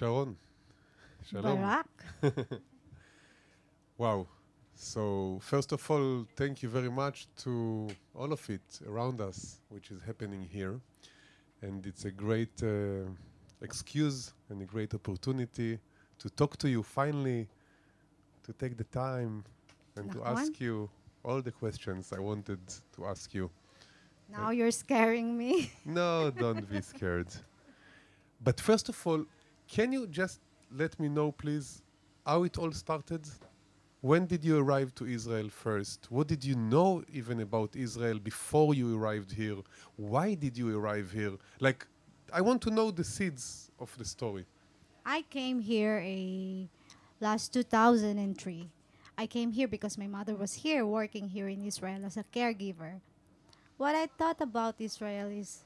Sharon. Shalom. Barak. Wow. So, first of all, thank you very much to all of it around us, which is happening here. And it's a great excuse and a great opportunity to talk to you finally, to take the time and to ask you all the questions I wanted to ask you. Now you're scaring me. No, don't be scared. But first of all, can you just let me know, please, how it all started? When did you arrive to Israel first? What did you know even about Israel before you arrived here? Why did you arrive here? Like, I want to know the seeds of the story. I came here last 2003. I came here because my mother was here working here in Israel as a caregiver. What I thought about Israel is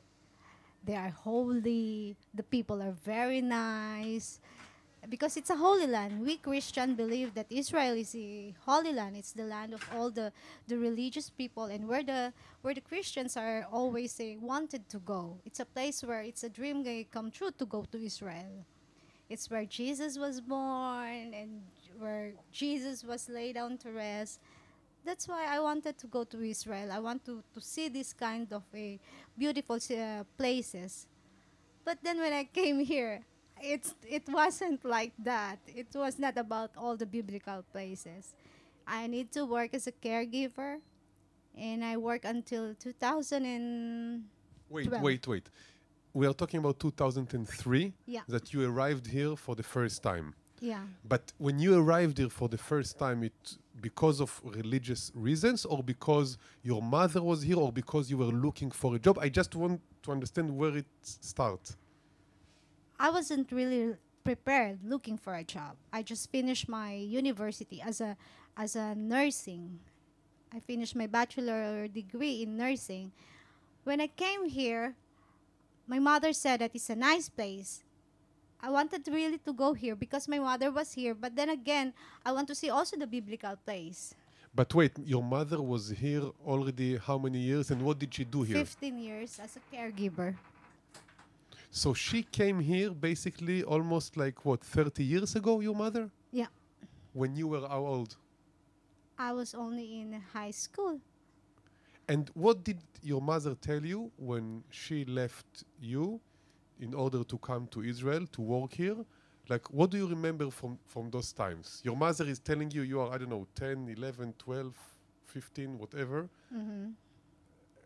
they are holy, the people are very nice, because it's a holy land. We Christians believe that Israel is a holy land. It's the land of all the religious people, and where the Christians are always wanted to go. It's a place where it's a dream come true to go to Israel. It's where Jesus was born and where Jesus was laid down to rest. That's why I wanted to go to Israel. I want to see this kind of beautiful places. But then when I came here, it wasn't like that. It was not about all the biblical places. I need to work as a caregiver, and I work until 2012. Wait. We are talking about 2003, Yeah. that you arrived here for the first time. Yeah. But when you arrived here for the first time, it because of religious reasons, or because your mother was here, or because you were looking for a job? I just want to understand where it starts. I wasn't really prepared looking for a job. I just finished my university as a nursing. I finished my bachelor degree in nursing. When I came here, my mother said that it's a nice place. I wanted really to go here because my mother was here. But then again, I want to see also the biblical place. But wait, your mother was here already how many years, and what did she do here? 15 years as a caregiver. So she came here basically almost like, what, 30 years ago, your mother? Yeah. When you were how old? I was only in high school. And what did your mother tell you when she left you in order to come to Israel to work here? Like, what do you remember from those times? Your mother is telling you you are, I don't know, 10, 11, 12, 15, whatever. Mm-hmm.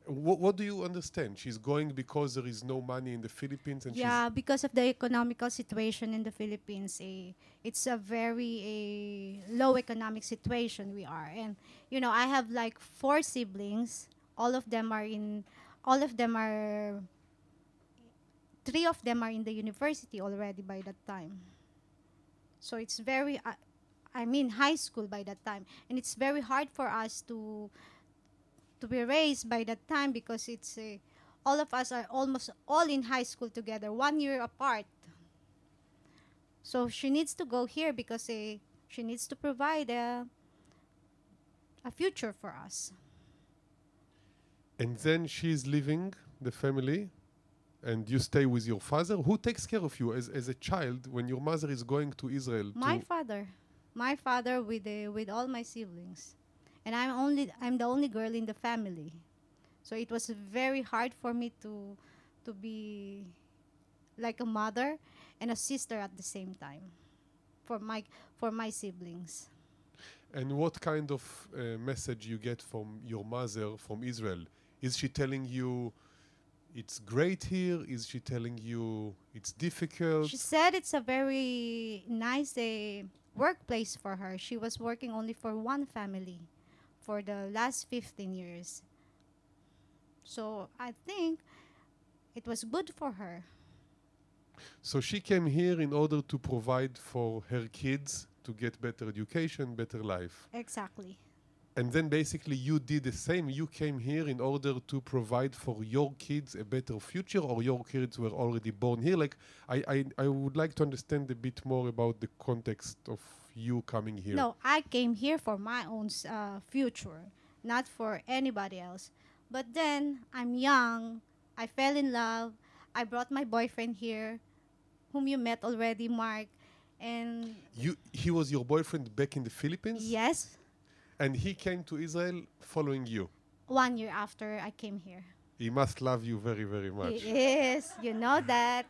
What do you understand? She's going because there is no money in the Philippines, and Yeah, because of the economical situation in the Philippines, it's a very low economic situation we are. And, I have like 4 siblings. All of them are 3 of them are in the university already by that time. So it's very, high school by that time. And it's very hard for us to be raised by that time because it's all of us are almost all in high school together, 1 year apart. So she needs to go here because she needs to provide a future for us. And then she's leaving the family, and you stay with your father. Who takes care of you as a child when your mother is going to Israel? My father with all my siblings. And I'm the only girl in the family. So it was very hard for me to be like a mother and a sister at the same time for my siblings. And what kind of message you get from your mother from Israel? Is she telling you it's great here? Is she telling you it's difficult? She said it's a very nice workplace for her. She was working only for one family for the last 15 years. So I think it was good for her. So she came here in order to provide for her kids to get better education, better life. Exactly. And then basically you did the same. You came here in order to provide for your kids a better future, or your kids were already born here? Like, I would like to understand a bit more about the context of you coming here. No, I came here for my own future, not for anybody else. But then I'm young. I fell in love. I brought my boyfriend here. whom you met already, Mark. And He was your boyfriend back in the Philippines? yes, And he came to Israel following you. 1 year after I came here. He must love you very, very much. Yes, you know that.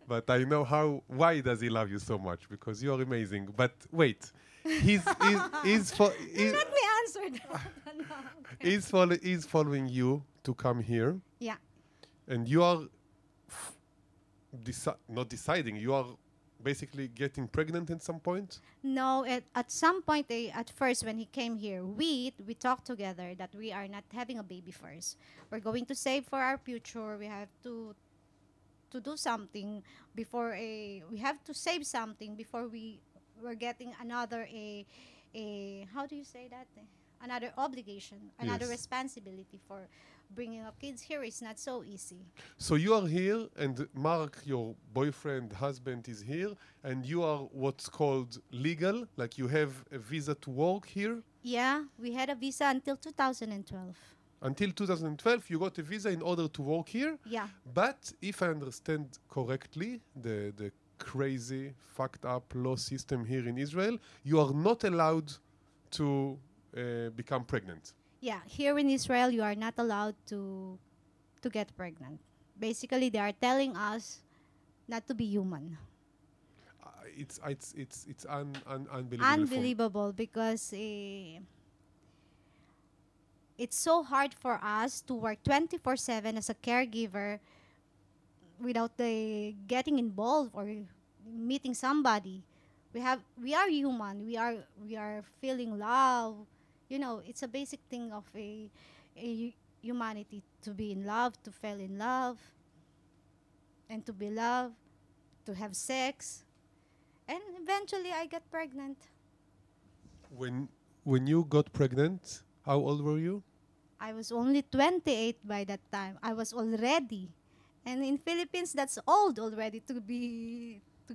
But I know why does he love you so much? Because you are amazing. But wait, he's Let me answer that. No, okay. he's following you to come here, Yeah. and you are not deciding. You are basically getting pregnant at some point. No, at some point, at first, when he came here, we talked together that we are not having a baby first. We're going to save for our future. We have to do something before we have to save something before we're getting another how do you say that? Another obligation, another Yes. responsibility for bringing up kids here is not so easy. So you are here, and Mark, your boyfriend, husband, is here, and you are what's called legal, like you have a visa to work here. Yeah, we had a visa until 2012. Until 2012, you got a visa in order to work here. Yeah. But if I understand correctly, the crazy, fucked up law system here in Israel, you are not allowed to become pregnant. Yeah, here in Israel, you are not allowed to get pregnant. Basically, they are telling us not to be human. It's unbelievable. Unbelievable because it's so hard for us to work 24/7 as a caregiver without getting involved or meeting somebody. We are human. We are feeling love. You know, it's a basic thing of a humanity to be in love, to fall in love, and to be loved, to have sex. And eventually I got pregnant. When you got pregnant, how old were you? I was only 28 by that time. I was already. And in Philippines, that's old already to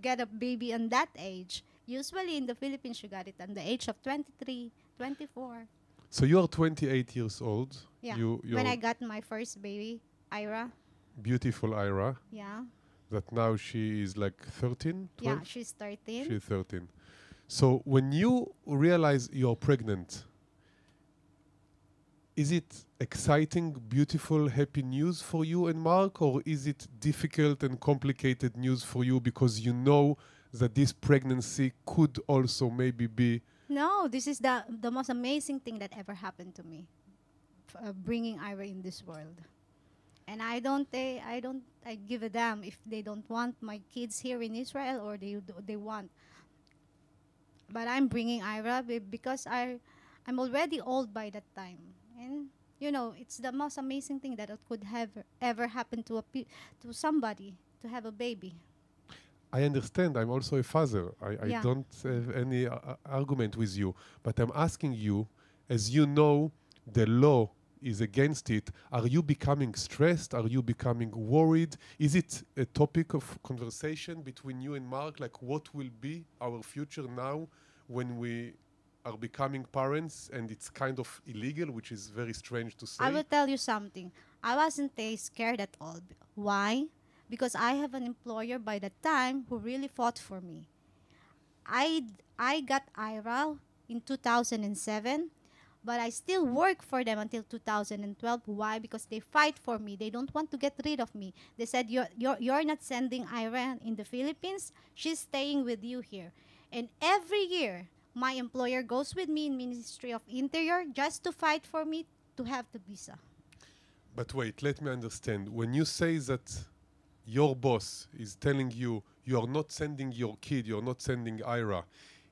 get a baby on that age. Usually in the Philippines, you got it at the age of 23, 24. So you are 28 years old. Yeah. You're When I got my first baby, Ira. beautiful Ira. Yeah. That now she is like 13, 12? Yeah, she's 13. She's 13. So when you realize you're pregnant, is it exciting, beautiful, happy news for you and Mark, or is it difficult and complicated news for you because you know that this pregnancy could also maybe be... No, this is the most amazing thing that ever happened to me, bringing Ira in this world. And I give a damn if they don't want my kids here in Israel or they want. But I'm bringing Ira because I'm already old by that time. And, you know, it's the most amazing thing that it could have ever happened to somebody, to have a baby. I understand. I'm also a father. I Yeah. don't have any argument with you. But I'm asking you, as you know, the law is against it. Are you becoming stressed? Are you becoming worried? Is it a topic of conversation between you and Mark? Like, what will be our future now when we are becoming parents and it's kind of illegal, which is very strange to say? I will tell you something. I wasn't scared at all. Why? Because I have an employer by that time who really fought for me. I got Ira in 2007, but I still work for them until 2012. Why? Because they fight for me. They don't want to get rid of me. They said, you're not sending Ira in the Philippines. She's staying with you here. And every year, my employer goes with me in Ministry of Interior just to fight for me to have the visa. But wait, let me understand. When you say that your boss is telling you you are not sending your kid, you're not sending Ira,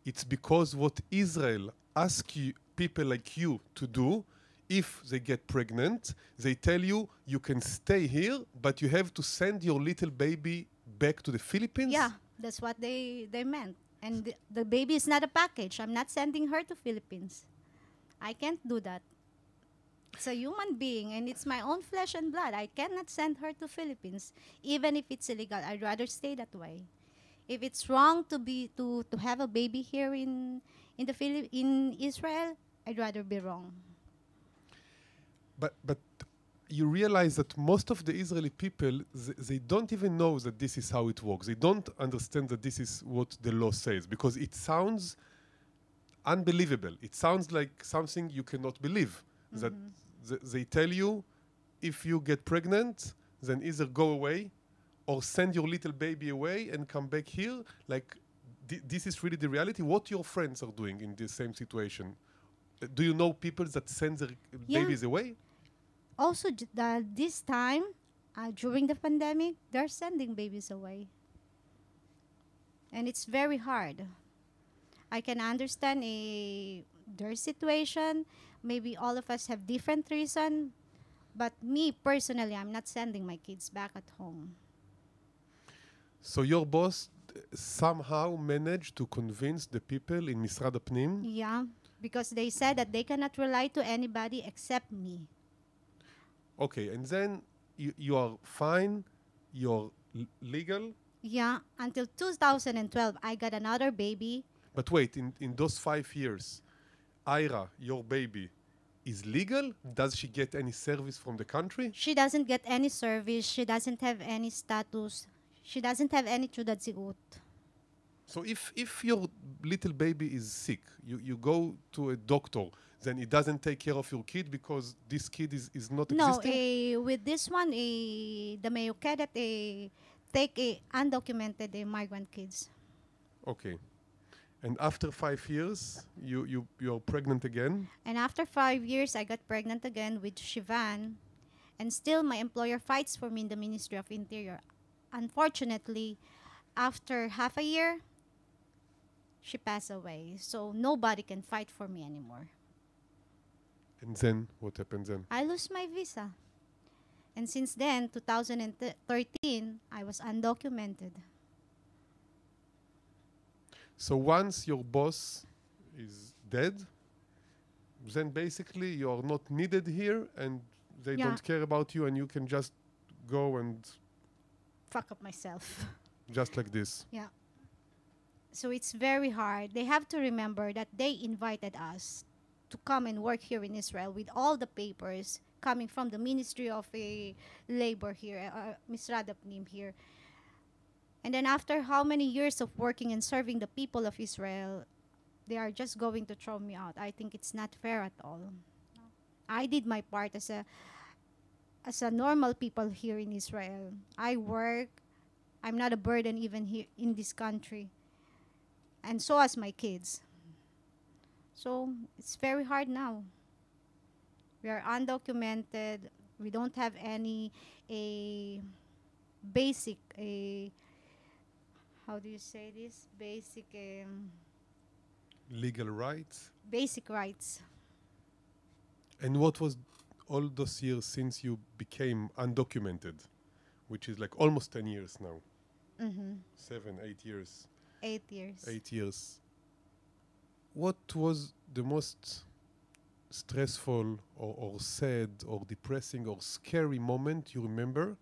it's because what Israel asks people like you to do, if they get pregnant, they tell you you can stay here, but you have to send your little baby back to the Philippines? Yeah, that's what they meant. And the baby is not a package. I'm not sending her to Philippines. I can't do that. It's a human being, and it's my own flesh and blood. I cannot send her to Philippines, even if it's illegal. I'd rather stay that way. If it's wrong to have a baby here in Israel, I'd rather be wrong. But you realize that most of the Israeli people, they don't even know that this is how it works. They don't understand that this is what the law says, because it sounds unbelievable. It sounds like something you cannot believe. That they tell you, if you get pregnant, then either go away or send your little baby away and come back here. Like, this is really the reality. What your friends are doing in this same situation? Do you know people that send their babies away? Also, this time, during the pandemic, they're sending babies away. And it's very hard. I can understand their situation. Maybe all of us have different reason. But me, personally, I'm not sending my kids back at home. So your boss somehow managed to convince the people in Misrad Apnim? Yeah, because they said that they cannot rely to anybody except me. Okay, and then you are fine, you're legal. Yeah, until 2012, I got another baby. But wait, in those 5 years, Ira, your baby, is legal? Does she get any service from the country? She doesn't get any service. She doesn't have any status. She doesn't have any tzudat ziut. So if your little baby is sick, you go to a doctor, then it doesn't take care of your kid because this kid is not existing? No, with this one, the Mayo Cadet take undocumented migrant kids. Okay. And after 5 years, you're pregnant again? And after 5 years, I got pregnant again with Shivan. And still, my employer fights for me in the Ministry of Interior. Unfortunately, after half a year, she passed away. So nobody can fight for me anymore. And then, what happened then? I lose my visa. And since then, 2013, I was undocumented. So once your boss is dead, then basically you are not needed here and they don't care about you and you can just go and... Fuck up myself. Just like this. Yeah. So it's very hard. They have to remember that they invited us to come and work here in Israel with all the papers coming from the Ministry of Labor here, Misrad Apnim here. And then after how many years of working and serving the people of Israel, they are just going to throw me out. I think it's not fair at all. I did my part as a normal people here in Israel. I work. I'm not a burden even here in this country. And so as my kids. So it's very hard now. We are undocumented. We don't have any basic how do you say this? Basic legal rights? Basic rights. And what was all those years since you became undocumented, which is like almost 10 years now? 7, 8 years. 8 years. 8 years. What was the most stressful or sad or depressing or scary moment you remember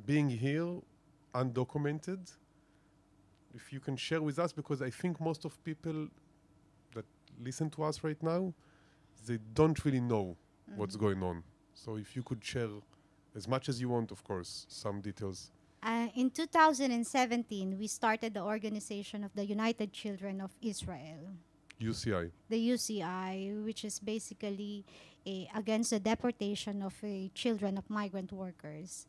being here undocumented? If you can share with us, because I think most of people that listen to us right now, they don't really know what's going on. So if you could share as much as you want, of course, some details. In 2017, we started the Organization of the United Children of Israel. UCI. The UCI, which is basically against the deportation of children of migrant workers.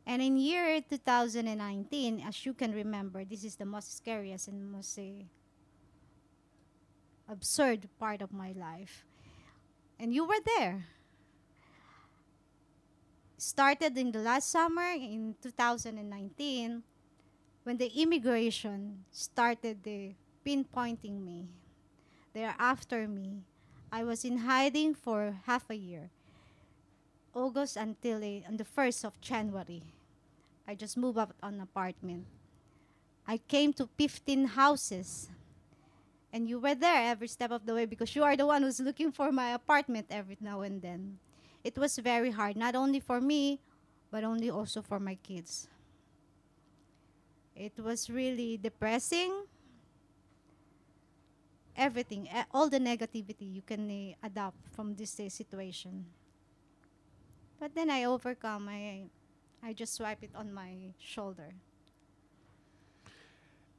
And in year 2019, as you can remember, this is the most scariest and most absurd part of my life. And you were there. Started in the last summer in 2019 when the immigration started pinpointing me. They are after me. I was in hiding for half a year. August until on the 1st of January. I just moved up an apartment. I came to 15 houses. And you were there every step of the way because you are the one who's looking for my apartment every now and then. It was very hard, not only for me, but only also for my kids. It was really depressing. Everything, all the negativity you can adopt from this situation. But then I overcome. I just swipe it on my shoulder.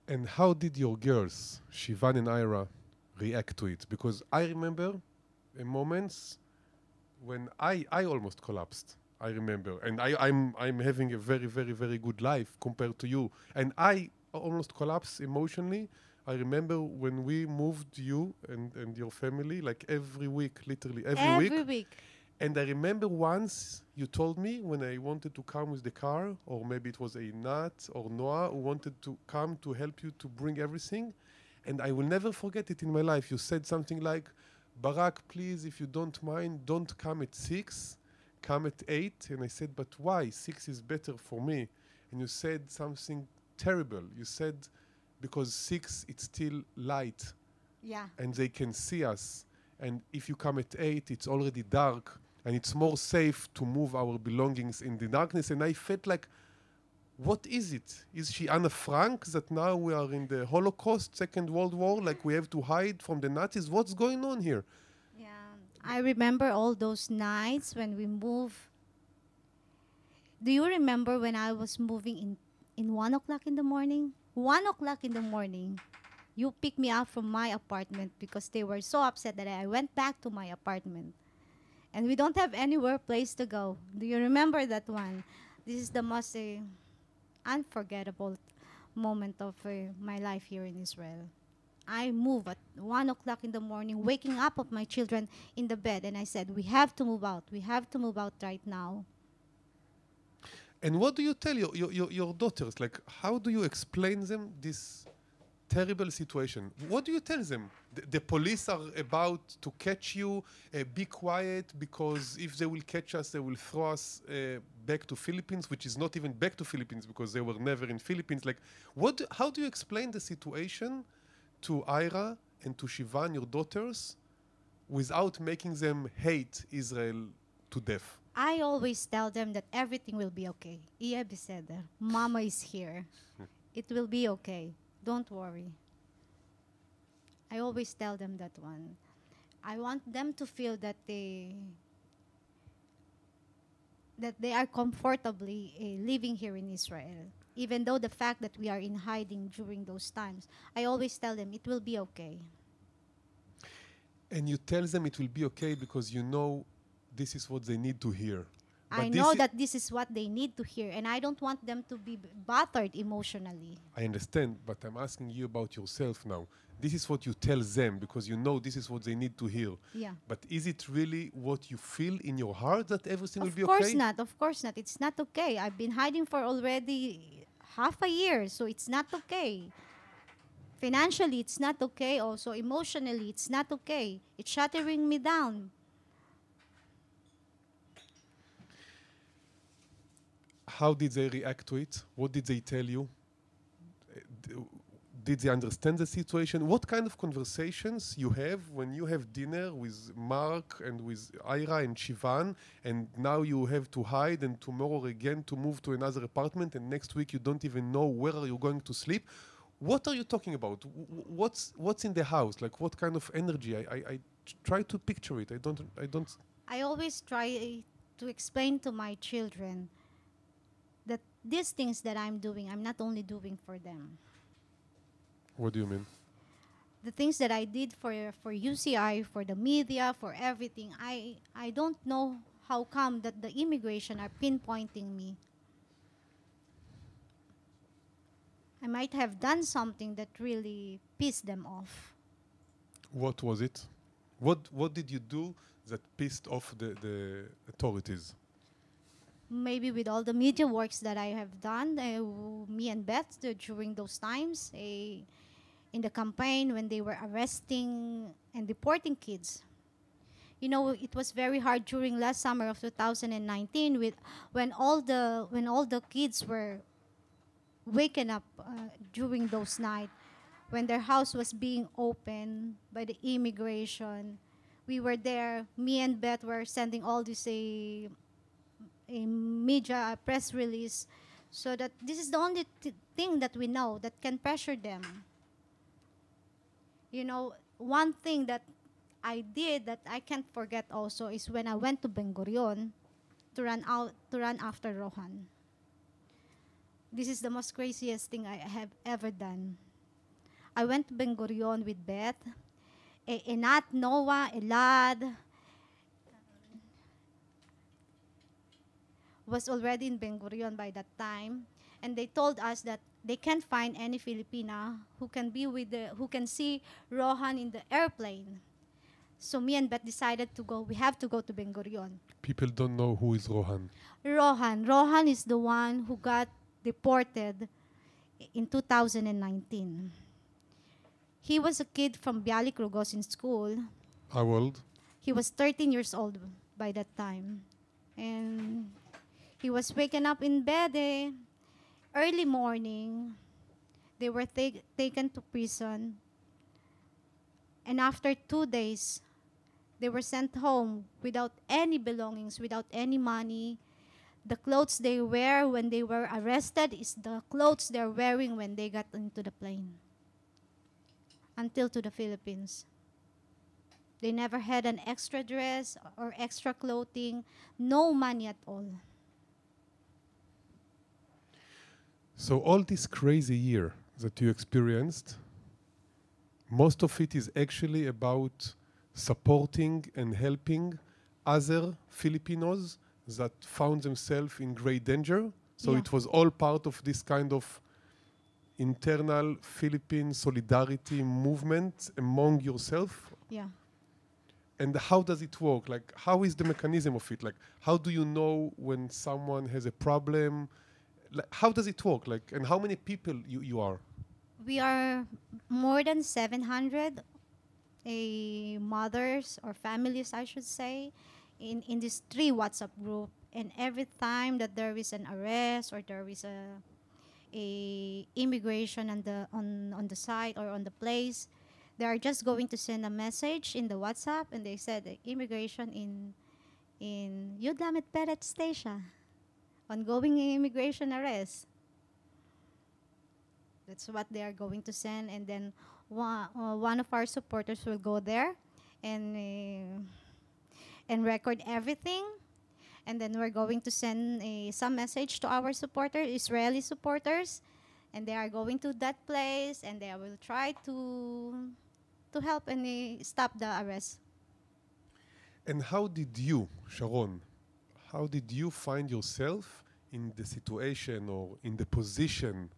And how did your girls, Shivan and Ira, react to it? Because I remember moments when I almost collapsed. I remember, and I'm having a very, very, very good life compared to you, and I almost collapsed emotionally. I remember when we moved you and your family, like every week, literally every week. Every week. And I remember once you told me when I wanted to come with the car, or maybe it was a Nat or Noah who wanted to come to help you to bring everything. And I will never forget it in my life. You said something like, Barak, please, if you don't mind, don't come at 6, come at 8. And I said, but why? 6 is better for me. And you said something terrible. You said, because 6, it's still light. Yeah. And they can see us. And if you come at 8, it's already dark. And it's more safe to move our belongings in the darkness. And I felt like, what is it? Is she Anna Frank that now we are in the Holocaust, Second World War, like we have to hide from the Nazis? What's going on here? Yeah. I remember all those nights when we moved. Do you remember when I was moving in 1 o'clock in the morning? 1 o'clock in the morning. You picked me up from my apartment because they were so upset that I went back to my apartment. And we don't have anywhere place to go. Do you remember that one? This is the most unforgettable moment of my life here in Israel. I moved at 1 o'clock in the morning, waking up of my children in the bed, and I said, we have to move out. We have to move out right now. And what do you tell your daughters? Like, how do you explain them this terrible situation? What do you tell them? The police are about to catch you. Be quiet, because if they will catch us, they will throw us back to Philippines, which is not even back to Philippines because they were never in Philippines. Like, how do you explain the situation to Ira and to Shivan, your daughters, without making them hate Israel to death? I always tell them that everything will be okay. Iya beseder. Mama is here. It will be okay. Don't worry. I always tell them that one. I want them to feel that they are comfortably living here in Israel. Even though the fact that we are in hiding during those times, I always tell them it will be okay. And you tell them it will be okay because you know this is what they need to hear. But I know that this is what they need to hear, and I don't want them to be bothered emotionally. I understand, but I'm asking you about yourself now. This is what you tell them because you know this is what they need to hear. Yeah. But is it really what you feel in your heart that everything will be Of okay? course not. Of course not. It's not okay. I've been hiding for already half a year, so it's not okay. Financially, it's not okay. Also, emotionally, it's not okay. It's shattering me down. How did they react to it? What did they tell you? Did they understand the situation? What kind of conversations you have when you have dinner with Mark and with Ira and Shivan, and now you have to hide, and tomorrow again to move to another apartment, and next week you don't even know where are you going to sleep? What are you talking about? What's in the house? Like, what kind of energy? I try to picture it. I don't. I always try to explain to my children that these things that I'm doing, I'm not only doing for them. What do you mean? The things that I did for UCI, for the media, for everything, I don't know how come that the immigration are pinpointing me. I might have done something that really pissed them off. What was it? What did you do that pissed off the authorities? Maybe with all the media works that I have done, me and Beth, during those times, in the campaign when they were arresting and deporting kids. You know, it was very hard during last summer of 2019 when all the kids were waken up during those nights, when their house was being opened by the immigration. We were there. Me and Beth were sending all this a media press release, so that this is the only thing that we know that can pressure them. You know, one thing that I did that I can't forget also is when I went to Ben Gurion. to run after Rohan. This is the most craziest thing I have ever done. I went to Ben Gurion with Beth, Enat, Noah, Elad was already in Ben Gurion by that time, and they told us that they can't find any Filipina who can who can see Rohan in the airplane. So me and Beth decided to go. We have to go to Ben Gurion. People don't know who is Rohan. Rohan is the one who got deported in 2019. He was a kid from Bialik Rugos in school. How old? He was 13 years old by that time. And he was waken up in bed early morning. They were taken to prison. And after 2 days, they were sent home without any belongings, without any money. The clothes they wear when they were arrested is the clothes they're wearing when they got into the plane. Until to the Philippines. They never had an extra dress or extra clothing, no money at all. So all this crazy year that you experienced, most of it is actually about supporting and helping other Filipinos that found themselves in great danger. So Yeah. it was all part of this kind of internal Philippine solidarity movement among yourself. Yeah. And how does it work? Like, how is the mechanism of it? Like, how do you know when someone has a problem? Like, how does it work? Like, and how many people you are? We are more than 700 mothers or families, I should say, in this 3 WhatsApp group. And every time that there is an arrest or there is a immigration on the site or on the place, they are just going to send a message in the WhatsApp, and they said immigration in Yudlamet Peret Station, ongoing immigration arrest. That's what they are going to send, and then one of our supporters will go there and record everything. And then we're going to send some message to our supporters, Israeli supporters, and they are going to that place, and they will try to help and stop the arrest. And how did you, Sharon, how did you find yourself in the situation or in the position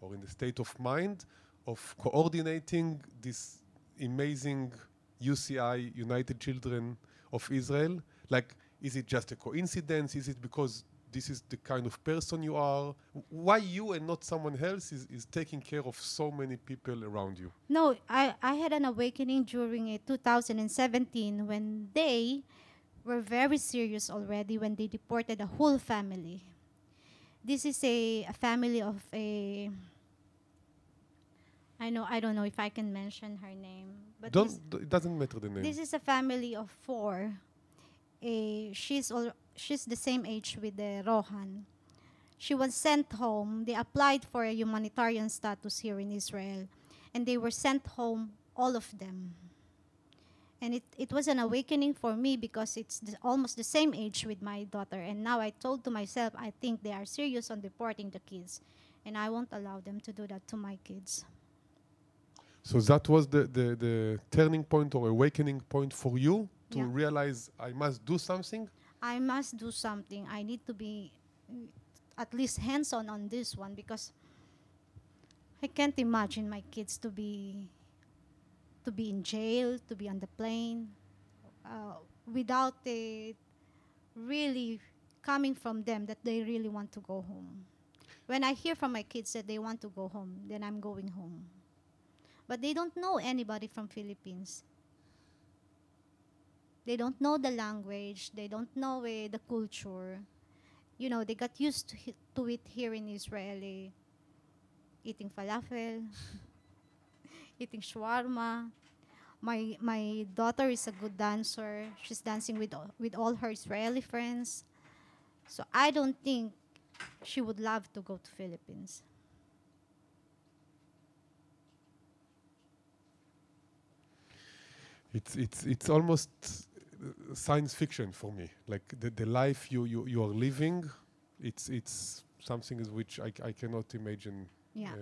or in the state of mind of coordinating this amazing UCI, United Children of Israel? Like, is it just a coincidence? Is it because this is the kind of person you are? Why you and not someone else is taking care of so many people around you? No, I had an awakening during 2017 when they were very serious already when they deported a whole family. This is a family of I don't know if I can mention her name, but It doesn't matter the name. this is a family of 4. She's the same age with Rohan. She was sent home. They applied for a humanitarian status here in Israel, and they were sent home, all of them. And it was an awakening for me because it's almost the same age with my daughter. And now I told to myself, I think they are serious on deporting the kids, and I won't allow them to do that to my kids. So that was the turning point or awakening point for you to Yeah. realize I must do something? I must do something. I need to be at least hands-on on this one because I can't imagine my kids to be in jail, to be on the plane, without really coming from them that they really want to go home. When I hear from my kids that they want to go home, then I'm going home. But they don't know anybody from Philippines. They don't know the language. They don't know the culture. You know, they got used to it here in Israel. Eating falafel, eating shawarma. My daughter is a good dancer. She's dancing with all her Israeli friends. So I don't think she would love to go to Philippines. It's almost science fiction for me. Like the life you are living, it's something is which I cannot imagine. Yeah.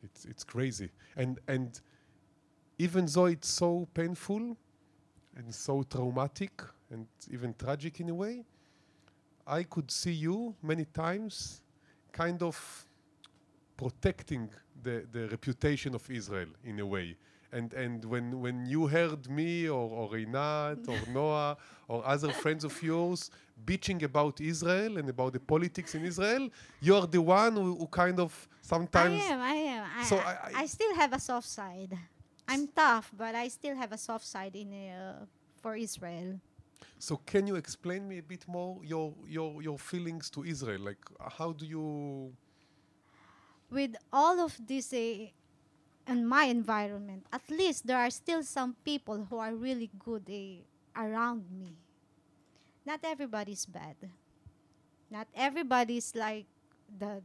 It's crazy. And even though it's so painful and so traumatic and even tragic in a way, I could see you many times kind of protecting the reputation of Israel in a way. And when you heard me or Reinat or Noah or other friends of yours bitching about Israel and about the politics in Israel, you're the one who kind of sometimes... I am. So I still have a soft side. I'm tough, but I still have a soft side for Israel. So can you explain me a bit more your feelings to Israel? Like how do you... With all of this in my environment, at least there are still some people who are really good around me. Not everybody's bad. Not everybody's like the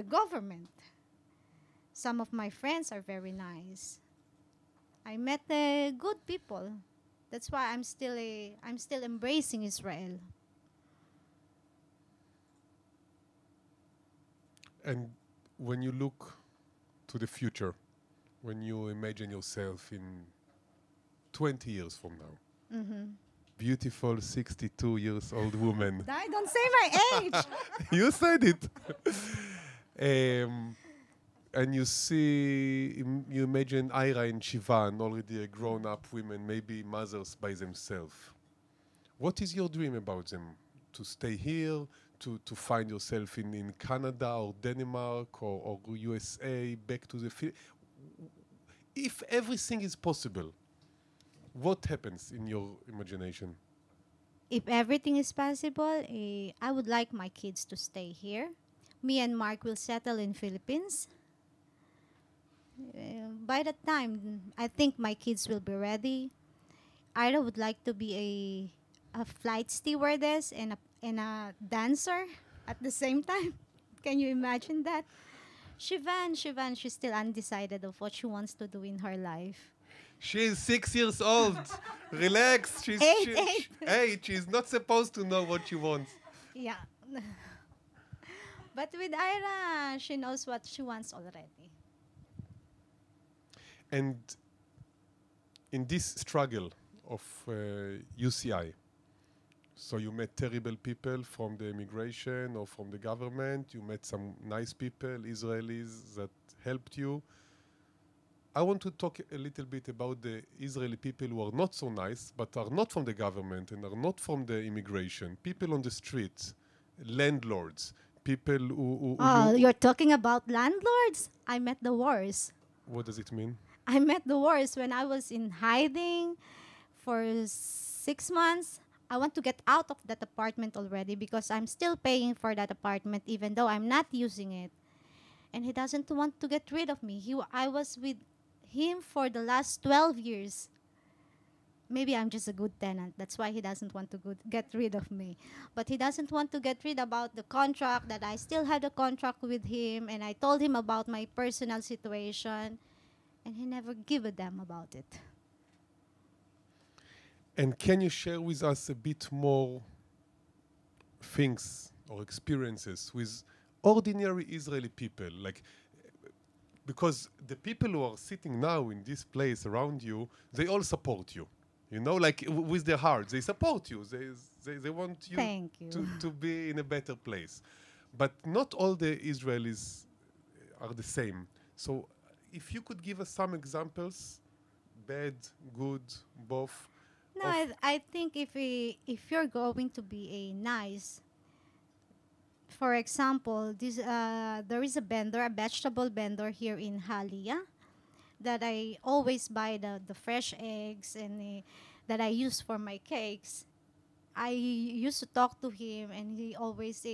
government. Some of my friends are very nice. I met good people. That's why I'm still embracing Israel. And when you look to the future, when you imagine yourself in 20 years from now, beautiful 62 years old woman. Don't say my age. You said it. And you see, you imagine Ira and Shivan, already grown-up women, maybe mothers by themselves. What is your dream about them? To stay here, to find yourself in Canada or Denmark or USA, back to the field? If everything is possible, what happens in your imagination? If everything is possible, I would like my kids to stay here. Me and Mark will settle in Philippines. By that time, I think my kids will be ready. Ira would like to be a flight stewardess and a dancer at the same time. Can you imagine that? Shivan, she's still undecided of what she wants to do in her life. She's 6 years old. Relax. She's eight. She's not supposed to know what she wants. Yeah. But with Ira, she knows what she wants already. And in this struggle of UCI, so you met terrible people from the immigration or from the government, you met some nice people, Israelis, that helped you. I want to talk a little bit about the Israeli people who are not so nice, but are not from the government and are not from the immigration. People on the street, landlords, people who You're talking about landlords? I met the worst. What does it mean? I met the worst when I was in hiding for 6 months. I want to get out of that apartment already because I'm still paying for that apartment even though I'm not using it. And he doesn't want to get rid of me. I was with him for the last 12 years. Maybe I'm just a good tenant. That's why he doesn't want to get rid of me. But he doesn't want to get rid about the contract, that I still had a contract with him. And I told him about my personal situation. And he never gave a damn about it. And can you share with us a bit more things or experiences with ordinary Israeli people? Like, because the people who are sitting now in this place around you, they all support you. You know, like with their hearts, they support you. They want you, Thank you. to be in a better place. But not all the Israelis are the same. So if you could give us some examples, bad, good, both. No, I think if you're going to be a nice, for example, there is a vegetable vendor here in Halia, that I always buy the fresh eggs and that I use for my cakes. I used to talk to him, and he always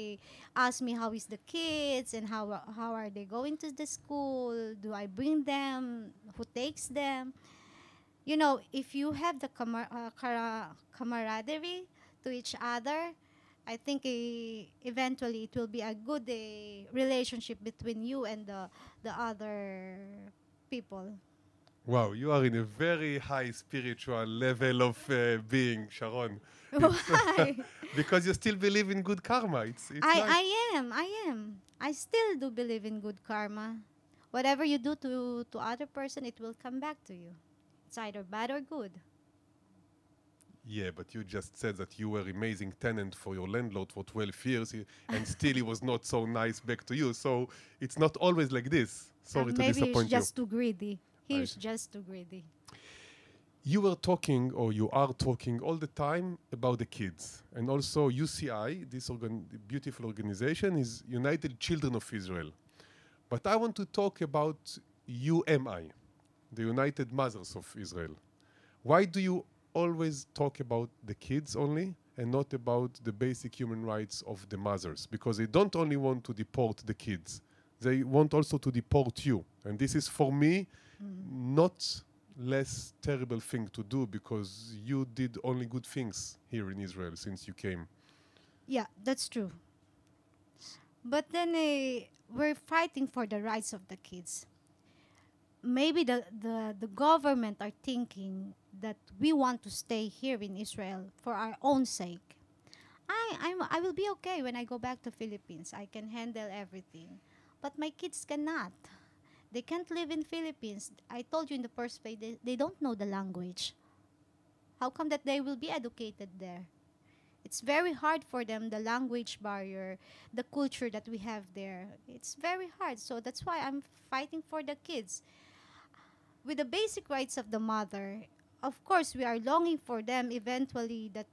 ask me how is the kids and how are they going to the school. Do I bring them? Who takes them? You know, if you have the camaraderie to each other, I think eventually it will be a good relationship between you and the other people. Wow, you are in a very high spiritual level of being, Sharon. Why? Because you still believe in good karma. It's nice. I am. I still do believe in good karma. Whatever you do to other person, it will come back to you. It's either bad or good. Yeah, but you just said that you were amazing tenant for your landlord for 12 years, and still he was not so nice back to you. So it's not always like this. Sorry to Maybe he's disappoint you. just too greedy. I He's see. just too greedy. You were talking, or you are talking all the time about the kids. And also UCI, this beautiful organization, is United Children of Israel. But I want to talk about UMI, the United Mothers of Israel. Why do you always talk about the kids only and not about the basic human rights of the mothers? Because they don't only want to deport the kids, they want also to deport you. And this is, for me, not less terrible thing to do, because you did only good things here in Israel since you came. Yeah, that's true. But then we're fighting for the rights of the kids. Maybe the government are thinking that we want to stay here in Israel for our own sake. I will be okay when I go back to Philippines. I can handle everything. But my kids cannot. They can't live in Philippines. I told you in the first place, they don't know the language. How come that they will be educated there? It's very hard for them, the language barrier, the culture that we have there. It's very hard. So that's why I'm fighting for the kids. With the basic rights of the mother, of course, we are longing for them eventually that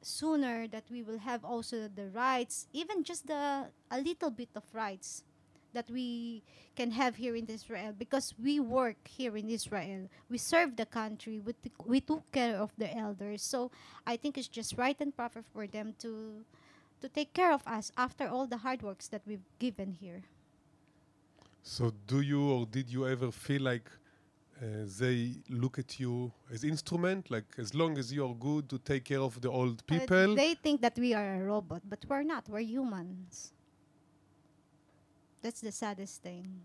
sooner that we will have also the rights, even just a little bit of rights that we can have here in Israel, because we work here in Israel. We serve the country. We took care of the elders. So I think it's just right and proper for them to take care of us after all the hard works that we've given here. So do you, or did you ever feel like they look at you as instrument, like as long as you're good to take care of the old people? They think that we are a robot, but we're not. We're humans. That's the saddest thing.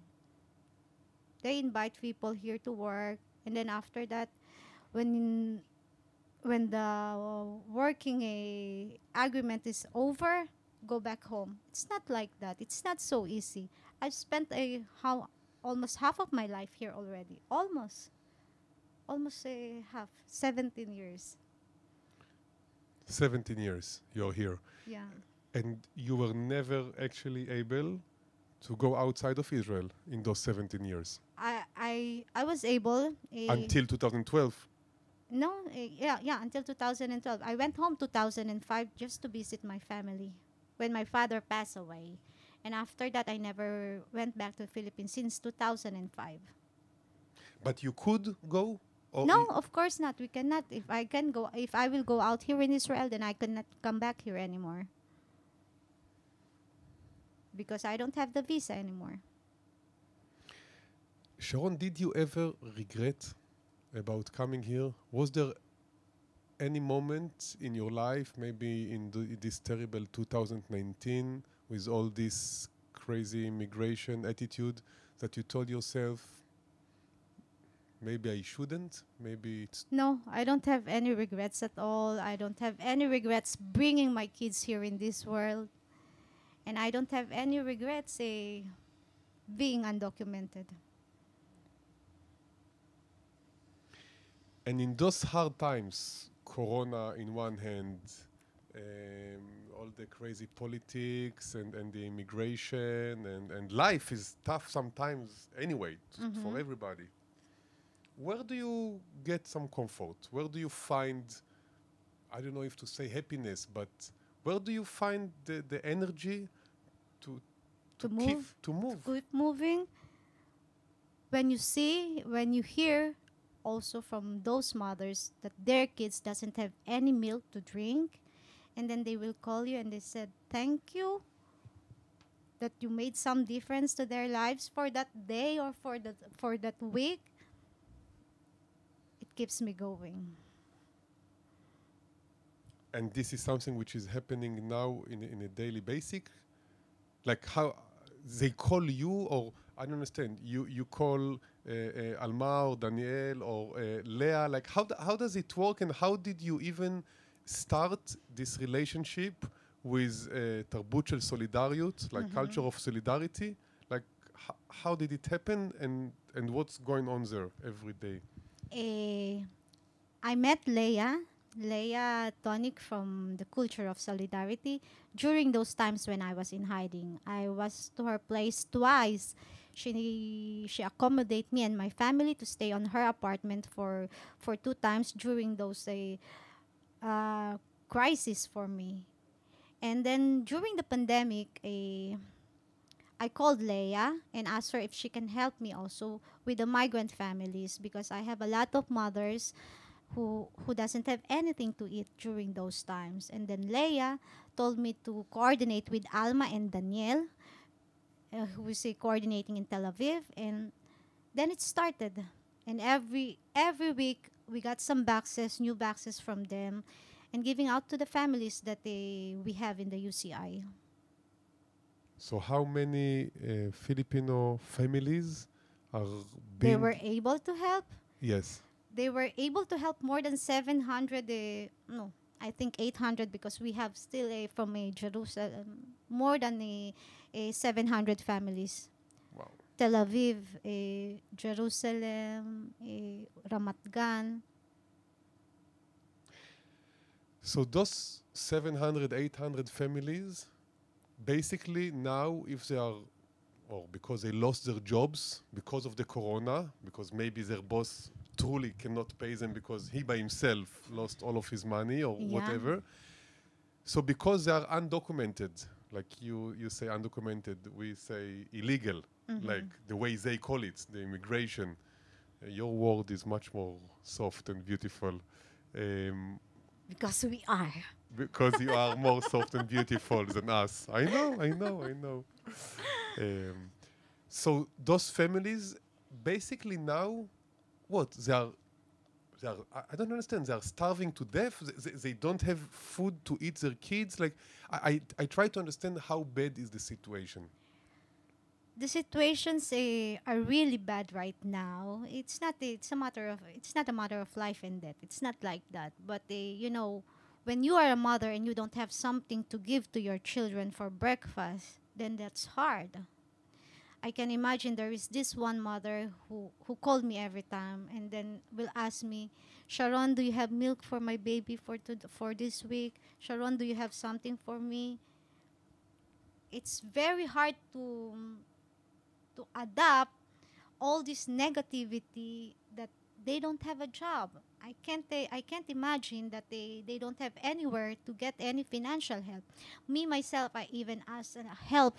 They invite people here to work, and then after that, when when the working agreement is over, go back home. It's not like that. It's not so easy. I've spent almost half of my life here already. Almost a half, 17 years. 17 years you're here. Yeah. And you were never actually able to go outside of Israel in those 17 years? I was able Until 2012? no, yeah, until 2012. I went home 2005 just to visit my family when my father passed away. And after that, I never went back to the Philippines since 2005. But you could go? Or No, of course not. We cannot. If I will go out here in Israel, then I cannot come back here anymore. Because I don't have the visa anymore. Sharon, did you ever regret about coming here? Was there any moment in your life, maybe in this terrible 2019, with all this crazy immigration attitude, that you told yourself, maybe I shouldn't, maybe it's... No, I don't have any regrets at all. I don't have any regrets bringing my kids here in this world. And I don't have any regrets being undocumented. And in those hard times, Corona in one hand, all the crazy politics and the immigration, and life is tough sometimes anyway for everybody. Where do you get some comfort? Where do you find, I don't know if to say happiness, but where do you find the energy to keep moving? When you hear also from those mothers that their kids doesn't have any milk to drink, and then they will call you and they said thank you that you made some difference to their lives for that day or for that week, it keeps me going. And this is something which is happening now in a daily basic? Like how they call you, or I don't understand. You call Alma or Daniel or Leah. Like how does it work, and how did you even start this relationship with תרבות של סולידריות, like culture of solidarity? Like how did it happen, and what's going on there every day? I met Leah Tonic from the culture of solidarity during those times when I was in hiding. I was to her place twice. She accommodated me and my family to stay on her apartment for 2 times during those crisis for me. And then during the pandemic, I called Leah and asked her if she can help me also with the migrant families, because I have a lot of mothers who doesn't have anything to eat during those times. And then Leah told me to coordinate with Alma and Daniel, who is coordinating in Tel Aviv, and then it started. And every week we got some boxes, new boxes from them, and giving out to the families that we have in the UCI. So how many Filipino families are They being... were able to help. Yes. They were able to help more than 700, no, I think 800, because we have still from Jerusalem, more than 700 families. Wow. Tel Aviv, Jerusalem, Ramat Gan. So those 700, 800 families, basically now, if they are, or because they lost their jobs because of the corona, because maybe their boss truly cannot pay them because he by himself lost all of his money or whatever. So because they are undocumented, like you say undocumented, we say illegal, like the way they call it, the immigration. Your word is much more soft and beautiful. Because we are. Because you are more soft and beautiful than us. I know. So those families, basically now, what? They are, I don't understand. They are starving to death. They don't have food to eat their kids. Like, I try to understand how bad is the situation. The situations are really bad right now. It's not a matter of life and death. It's not like that. But when you are a mother and you don't have something to give to your children for breakfast, then that's hard. I can imagine there is this one mother who called me every time and then will ask me, Sharon, do you have milk for my baby for this week? Sharon, do you have something for me? It's very hard to adapt all this negativity that they don't have a job. I can't imagine that they don't have anywhere to get any financial help. Me myself, I even asked help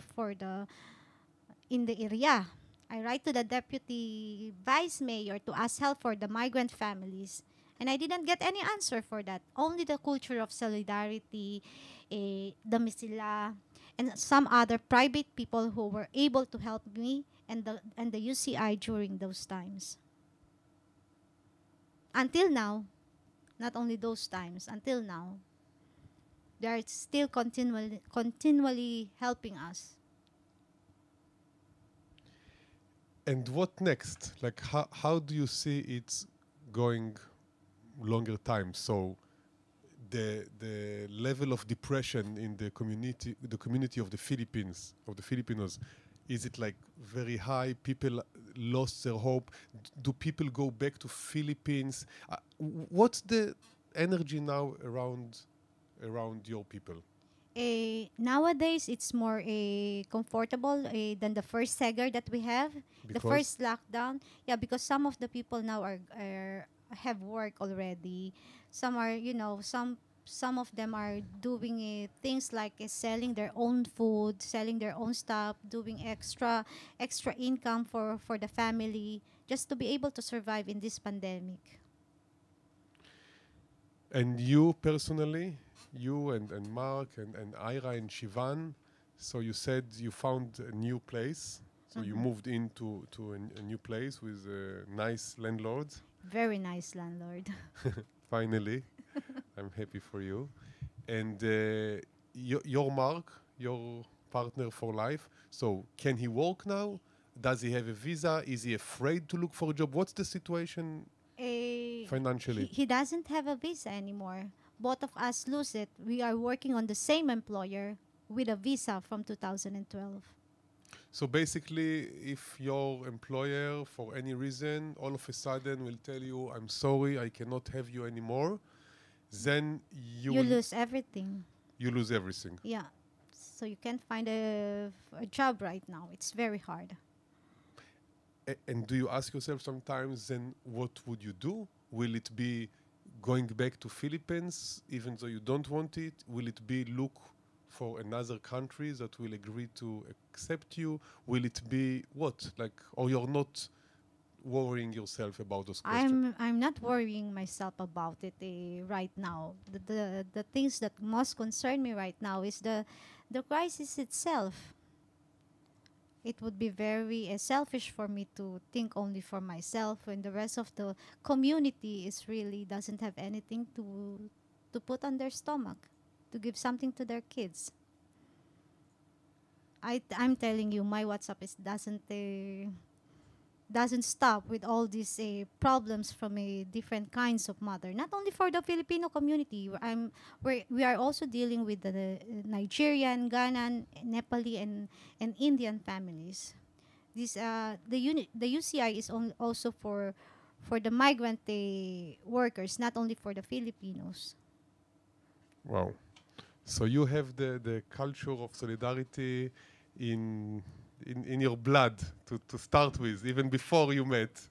in the area. I write to the deputy vice mayor to ask help for the migrant families, and I didn't get any answer for that. Only the culture of solidarity, the Misila, and some other private people who were able to help me and the UCI during those times. Until now, not only those times, until now, they are still continually helping us. And what next? Like, how do you see it going longer time? So the level of depression in the community of the Filipinos, is it like very high? People lost their hope. Do people go back to Philippines? What's the energy now around your people? Nowadays, it's more comfortable than the first Segar that we have. Because? The first lockdown. Yeah, because some of the people now have work already. Some are, some of them are doing things like selling their own food, selling their own stuff, doing extra income for the family, just to be able to survive in this pandemic. And you personally, you and Mark and Ira and Shivan, so you said you found a new place. So you moved into a new place with a nice landlord. Very nice landlord. Finally. I'm happy for you. And your Mark, your partner for life, so can he walk now? Does he have a visa? Is he afraid to look for a job? What's the situation financially? He doesn't have a visa anymore. Both of us lose it. We are working on the same employer with a visa from 2012. So basically, if your employer, for any reason, all of a sudden will tell you, I'm sorry, I cannot have you anymore, then You will lose everything. you lose everything. Yeah. So you can't find a job right now. It's very hard. And do you ask yourself sometimes, then what would you do? Will it be going back to Philippines, even though you don't want it? Will it be look for another country that will agree to accept you? Will it be what? Like, or you're not worrying yourself about those questions? I'm not worrying myself about it right now. The things that most concern me right now is the crisis itself. It would be very selfish for me to think only for myself when the rest of the community is really doesn't have anything to put on their stomach, to give something to their kids. I'm telling you, my WhatsApp is doesn't stop with all these problems from different kinds of mother. Not only for the Filipino community, we are also dealing with the Nigerian, Ghanaian, Nepali, and Indian families. This the UCI is also for the migrant workers, not only for the Filipinos. Wow. So you have the culture of solidarity in your blood to start with, even before you met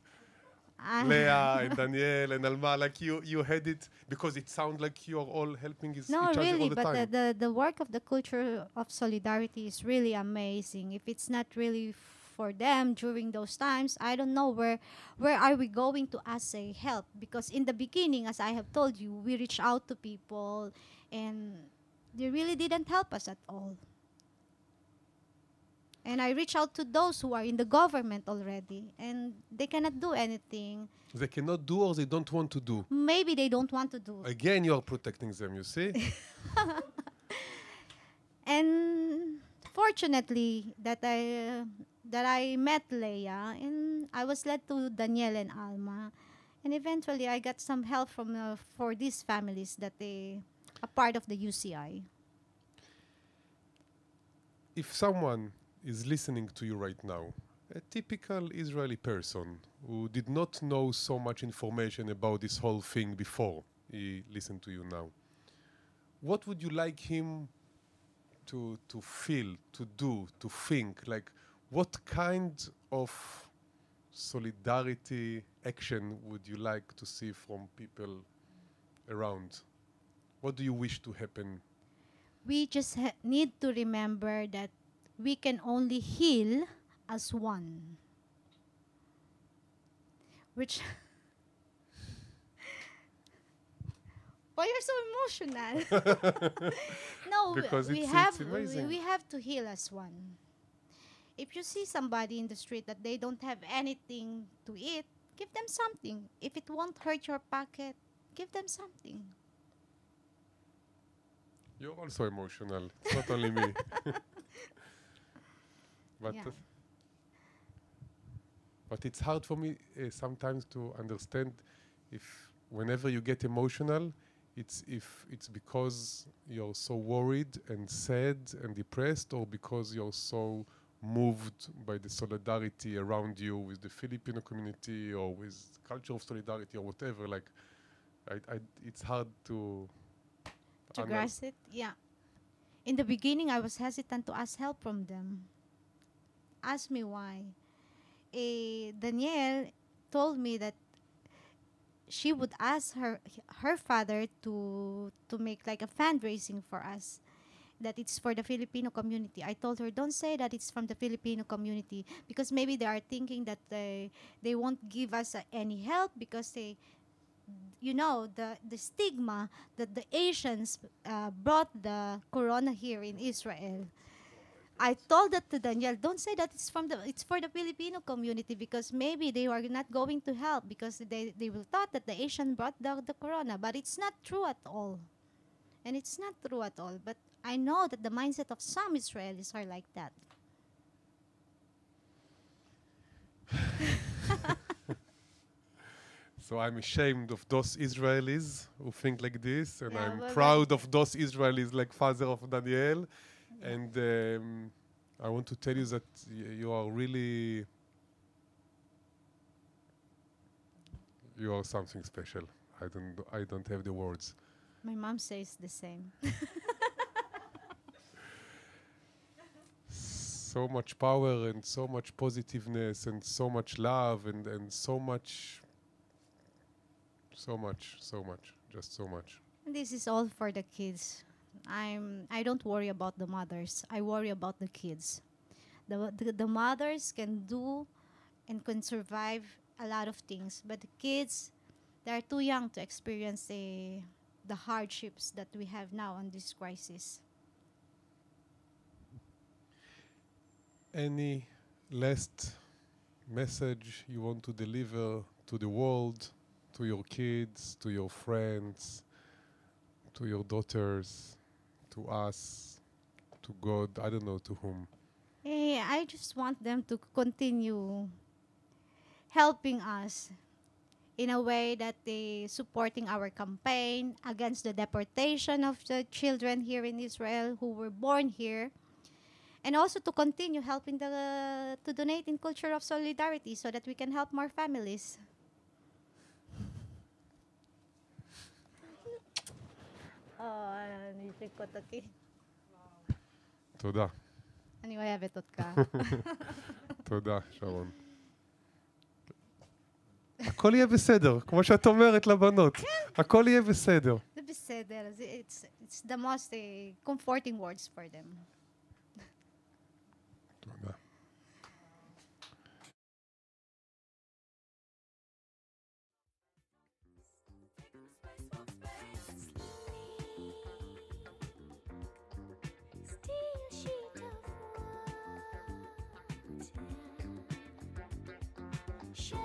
Leah and Danielle and Alma. Like you had it because it sounds like you are all helping each No, other really, all the but time. the work of the culture of solidarity is really amazing. If it's not really for them during those times, I don't know where are we going to ask help, because in the beginning, as I have told you, we reached out to people and they really didn't help us at all. And I reach out to those who are in the government already, and they cannot do anything. They cannot do or they don't want to do. Maybe they don't want to do. Again, you are protecting them, you see? And fortunately, that I met Leia, and I was led to Danielle and Alma, and eventually I got some help from for these families that they are part of the UCI. If someone is listening to you right now, a typical Israeli person who did not know so much information about this whole thing before he listened to you now, what would you like him to feel, to do, to think? Like, what kind of solidarity action would you like to see from people around? What do you wish to happen? We just need to remember that we can only heal as one. Which why you're so emotional? No, Because we it's have amazing. we have to heal as one. If you see somebody in the street that they don't have anything to eat, give them something. If it won't hurt your pocket, give them something. You're also emotional. It's not only me. But, Yeah. but it's hard for me sometimes to understand if whenever you get emotional, if it's because you're so worried and sad and depressed, or because you're so moved by the solidarity around you with the Filipino community or with culture of solidarity or whatever. Like, it's hard to Grasp it, yeah. In the beginning, I was hesitant to ask help from them. Ask me why. Danielle told me that she would ask her father to make like a fundraising for us, that it's for the Filipino community. I told her, don't say that it's from the Filipino community, because maybe they are thinking that they won't give us any help because they, the stigma that the Asians brought the corona here in Israel. I told that to Danielle, don't say that it's for the Filipino community, because maybe they are not going to help because they will thought that the Asian brought the corona, but it's not true at all. And it's not true at all. But I know that the mindset of some Israelis are like that. So I'm ashamed of those Israelis who think like this, and Yeah, I'm but proud of those Israelis like father of Daniel. Yeah. And I want to tell you that you are really, you are something special. I don't have the words. My mom says the same. So much power and so much positiveness and so much love and so much, just so much. This is all for the kids. I don't worry about the mothers. I worry about the kids. The mothers can do and can survive a lot of things, but the kids, they are too young to experience the hardships that we have now on this crisis. Any last message you want to deliver to the world, to your kids, to your friends, to your daughters, to us, to God, I don't know to whom? I just want them to continue helping us in a way that they supporting our campaign against the deportation of the children here in Israel who were born here, and also to continue helping to donate in culture of solidarity so that we can help more families. תודה. אני אוהבת אותך. תודה, שרון. הכל יהיה בסדר, כמו שאת אומרת לבנות. הכל יהיה בסדר. זה בסדר. It's the most comforting words for them. תודה. Still sheet of water,